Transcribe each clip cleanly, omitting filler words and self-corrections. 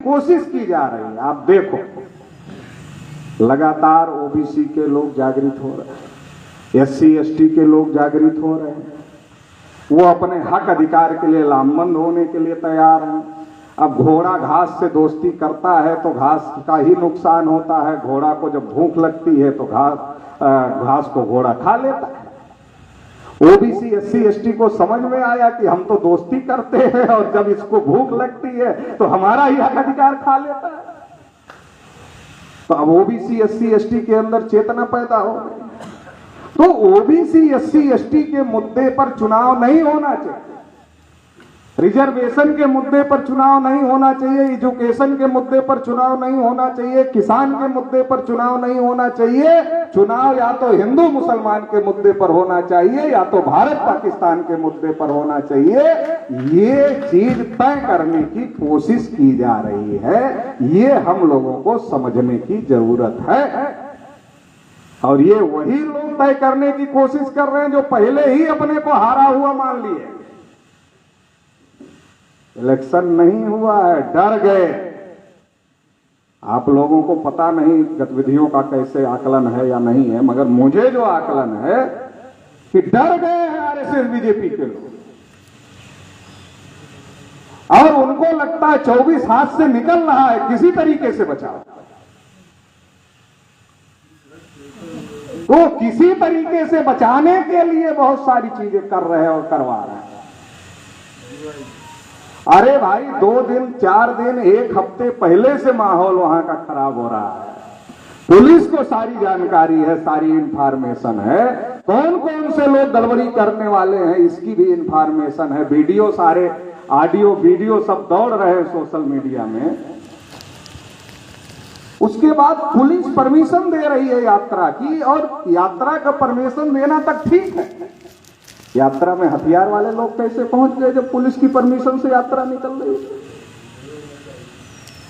कोशिश की जा रही है। आप देखो, लगातार ओबीसी के लोग जागृत हो रहे हैं, एससी एसटी के लोग जागृत हो रहे हैं, वो अपने हक अधिकार के लिए लामबंद होने के लिए तैयार हैं। अब घोड़ा घास से दोस्ती करता है तो घास का ही नुकसान होता है। घोड़ा को जब भूख लगती है तो घास को घोड़ा खा लेता है। ओबीसी एससी एसटी को समझ में आया कि हम तो दोस्ती करते हैं और जब इसको भूख लगती है तो हमारा ही हक अधिकार खा लेता है। तो अब ओबीसी एससी एसटी के अंदर चेतना पैदा हो गई। तो ओबीसी एससी एसटी के मुद्दे पर चुनाव नहीं होना चाहिए, रिजर्वेशन के मुद्दे पर चुनाव नहीं होना चाहिए, एजुकेशन के मुद्दे पर चुनाव नहीं होना चाहिए, किसान के मुद्दे पर चुनाव नहीं होना चाहिए। चुनाव या तो हिंदू मुसलमान के मुद्दे पर होना चाहिए या तो भारत पाकिस्तान के मुद्दे पर होना चाहिए। ये चीज तय करने की कोशिश की जा रही है, ये हम लोगों को समझने की जरूरत है। और ये वही लोग तय करने की कोशिश कर रहे हैं जो पहले ही अपने को हारा हुआ मान लिए। इलेक्शन नहीं हुआ है, डर गए। आप लोगों को पता नहीं गतिविधियों का कैसे आकलन है या नहीं है, मगर मुझे जो आकलन है कि डर गए हैं आरएसएस बीजेपी के लोग, और उनको लगता है 24 हाथ से निकल रहा है, किसी तरीके से बचाओ। तो किसी तरीके से बचाने के लिए बहुत सारी चीजें कर रहे हैं और करवा रहे हैं। अरे भाई 2 दिन 4 दिन 1 हफ्ते पहले से माहौल वहां का खराब हो रहा है। पुलिस को सारी जानकारी है, सारी इंफॉर्मेशन है, कौन कौन से लोग गड़बड़ी करने वाले हैं इसकी भी इंफॉर्मेशन है। वीडियो सारे ऑडियो वीडियो सब दौड़ रहे हैं सोशल मीडिया में। उसके बाद पुलिस परमिशन दे रही है यात्रा की, और यात्रा का परमिशन देना तक ठीक है। यात्रा में हथियार वाले लोग कैसे पहुंच गए जब पुलिस की परमिशन से यात्रा निकल रही है?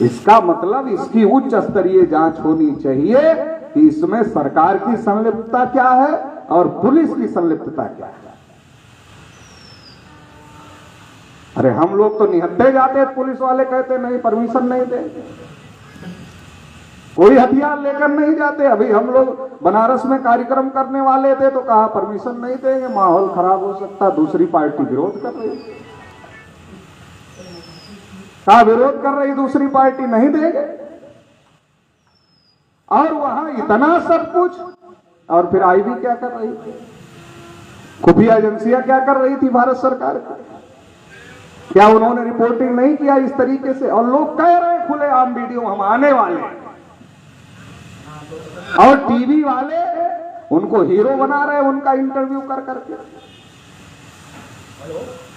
इसका मतलब इसकी उच्च स्तरीय जांच होनी चाहिए कि इसमें सरकार की संलिप्तता क्या है और पुलिस की संलिप्तता क्या है। अरे हम लोग तो निहत्थे जाते, पुलिस वाले कहते नहीं परमिशन नहीं देंगे, कोई हथियार लेकर नहीं जाते। अभी हम लोग बनारस में कार्यक्रम करने वाले थे तो कहा परमिशन नहीं देंगे, माहौल खराब हो सकता, दूसरी पार्टी विरोध कर रही, कहा विरोध कर रही दूसरी पार्टी, नहीं देंगे। और वहां इतना सब कुछ, और फिर आईबी क्या कर रही थी, खुफिया एजेंसियां क्या कर रही थी भारत सरकार की, क्या उन्होंने रिपोर्टिंग नहीं किया इस तरीके से? और लोग कह रहे हैं खुलेआम वीडियो हम आने वाले हैं, और टीवी वाले उनको हीरो बना रहे हैं उनका इंटरव्यू कर करके।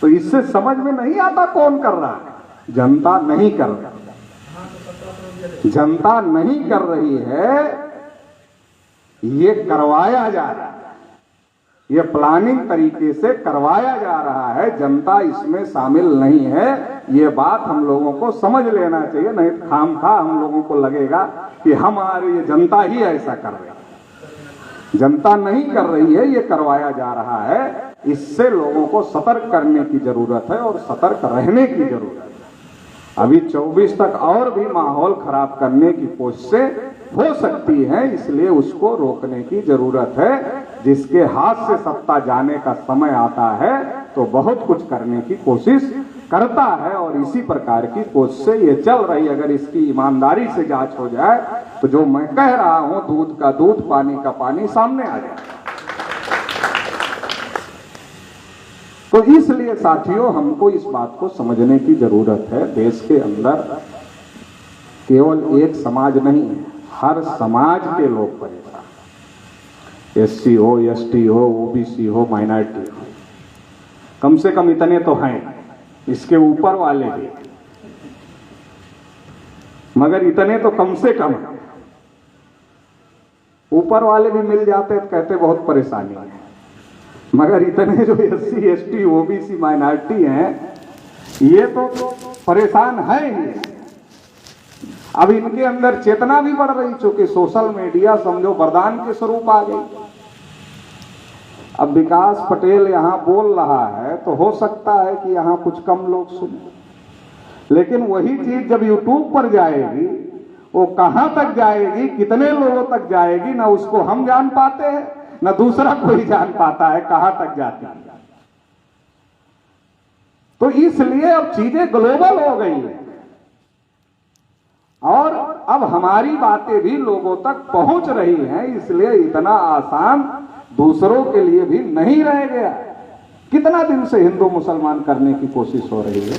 तो इससे समझ में नहीं आता कौन कर रहा है। जनता नहीं कर रही, जनता नहीं कर रही है, ये करवाया जा रहा है, ये प्लानिंग तरीके से करवाया जा रहा है। जनता इसमें शामिल नहीं है, ये बात हम लोगों को समझ लेना चाहिए। नहीं खामखा हम लोगों को लगेगा कि हमारी ये जनता ही ऐसा कर रही है। जनता नहीं कर रही है, ये करवाया जा रहा है। इससे लोगों को सतर्क करने की जरूरत है और सतर्क रहने की जरूरत है। अभी 24 तक और भी माहौल खराब करने की कोशिशें हो सकती है, इसलिए उसको रोकने की जरूरत है। जिसके हाथ से सत्ता जाने का समय आता है तो बहुत कुछ करने की कोशिश करता है, और इसी प्रकार की कोशिशें ये चल रही। अगर इसकी ईमानदारी से जांच हो जाए तो जो मैं कह रहा हूं, दूध का दूध पानी का पानी सामने आ जाए। तो इसलिए साथियों हमको इस बात को समझने की जरूरत है, देश के अंदर केवल एक समाज नहीं है, हर समाज के लोग परेशान, एससी हो, एसटी हो, ओबीसी हो, माइनॉरिटी हो, कम से कम इतने तो हैं, इसके ऊपर वाले भी, मगर इतने तो कम से कम हैं। ऊपर वाले भी मिल जाते तो कहते बहुत परेशानी है, मगर इतने जो एससी एसटी ओबीसी माइनॉरिटी हैं ये तो परेशान है ही। अब इनके अंदर चेतना भी बढ़ रही, चूंकि सोशल मीडिया समझो वरदान के स्वरूप आ गई। अब विकास पटेल यहां बोल रहा है तो हो सकता है कि यहां कुछ कम लोग सुने, लेकिन वही चीज जब यूट्यूब पर जाएगी, वो कहां तक जाएगी, कितने लोगों तक जाएगी, ना उसको हम जान पाते हैं, ना दूसरा कोई जान पाता है कहां तक जाती है। तो इसलिए अब चीजें ग्लोबल हो गई है और अब हमारी बातें भी लोगों तक पहुंच रही हैं, इसलिए इतना आसान दूसरों के लिए भी नहीं रह गया। कितना दिन से हिंदू मुसलमान करने की कोशिश हो रही है,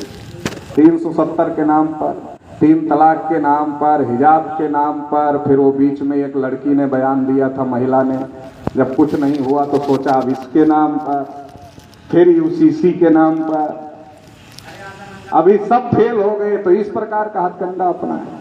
370 के नाम पर, 3 तलाक के नाम पर, हिजाब के नाम पर, फिर वो बीच में एक लड़की ने बयान दिया था, महिला ने, जब कुछ नहीं हुआ तो सोचा अब इसके नाम पर, फिर यूसीसी के नाम पर, अभी सब फेल हो गए तो इस प्रकार का हथकंडा अपनाया।